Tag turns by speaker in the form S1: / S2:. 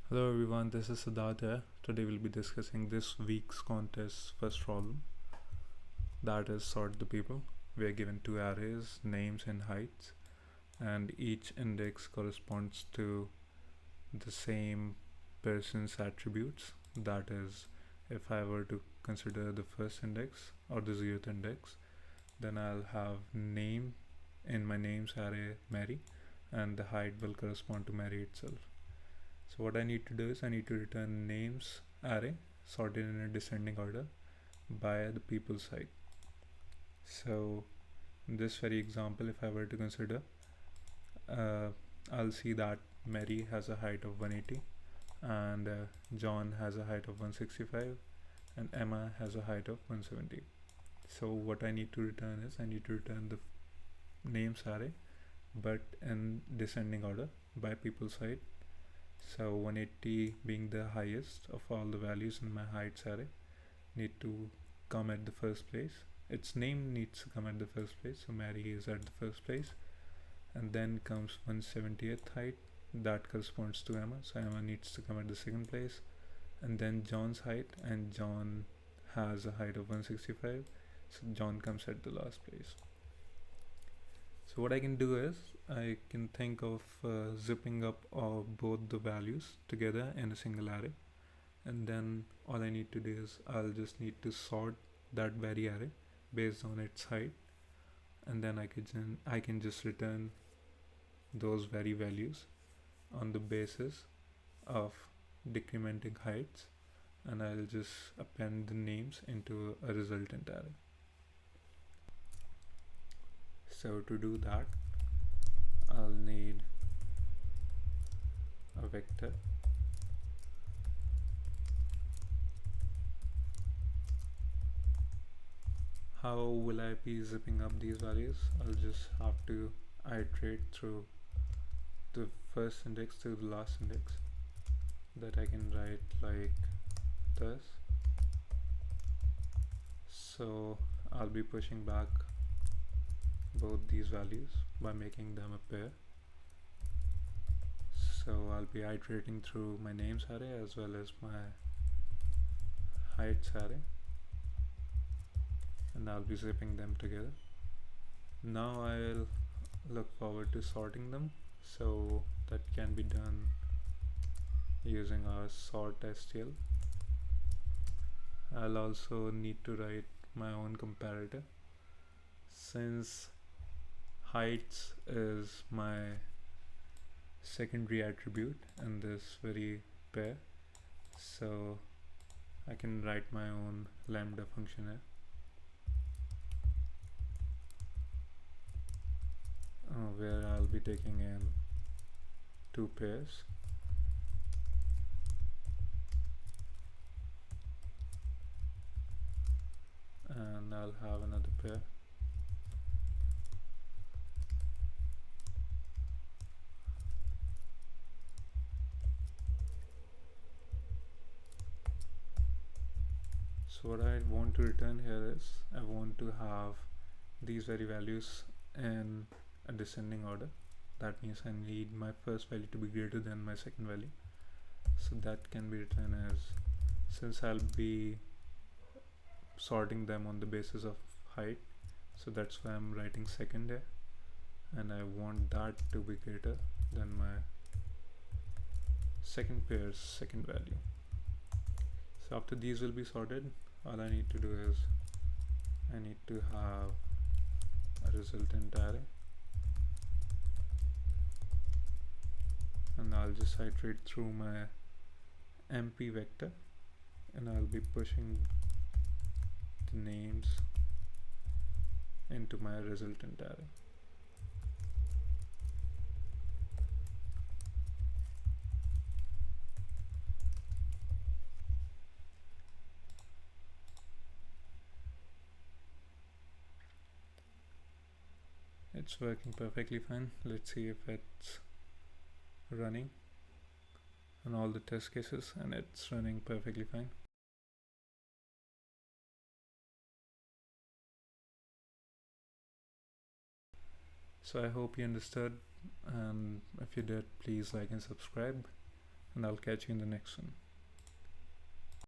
S1: Hello everyone, this is Siddharth here. Today we'll be discussing this week's contest first problem, that is sort the people. We are given two arrays, names and heights, and each index corresponds to the same person's attributes. That is, if I were to consider the first index or the 0th index, then I'll have name in my names array Mary, and the height will correspond to Mary itself. So what I need to do is I need to return names array sorted in a descending order by the people's height. So in this very example, if I were to consider, uh, I'll see that Mary has a height of 180 and John has a height of 165 and Emma has a height of 170. So what I need to return is I need to return the names array but in descending order by people's height. So 180 being the highest of all the values in my heights array need to come at the first place. Its name needs to come at the first place, so Mary is at the first place, and then comes 170th height, that corresponds to Emma, so Emma needs to come at the second place, and then John's height, and John has a height of 165, so John comes at the last place. So what I can do is I can think of zipping up both the values together in a single array, and then all I need to do is I'll just need to sort that very array based on its height, and then I can just return those very values on the basis of decrementing heights, and I'll just append the names into a resultant array. So to do that, I'll need a vector how will I be zipping up these values? I'll just have to iterate through the first index to the last index, that I can write like this. So I'll be pushing back both these values by making them a pair. So I'll be iterating through my names array as well as my heights array, and I'll be zipping them together. Now I'll look forward to sorting them, so that can be done using our sort stl. I'll also need to write my own comparator, since heights is my secondary attribute in this very pair, so I can write my own lambda function here. Where I'll be taking in two pairs, and I'll have another pair, so what I want to return here is I want to have these very values in a descending order. That means I need my first value to be greater than my second value, so that can be written as, since I'll be sorting them on the basis of height, so that's why I'm writing second here, and I want that to be greater than my second pair's second value. So after these will be sorted, all I need to do is I need to have a resultant array, and I'll just iterate through my MP vector, and I'll be pushing the names into my resultant array. It's working perfectly fine. Let's see if it's running on all the test cases, and it's running perfectly fine. So I hope you understood, and if you did, please like and subscribe, and I'll catch you in the next one.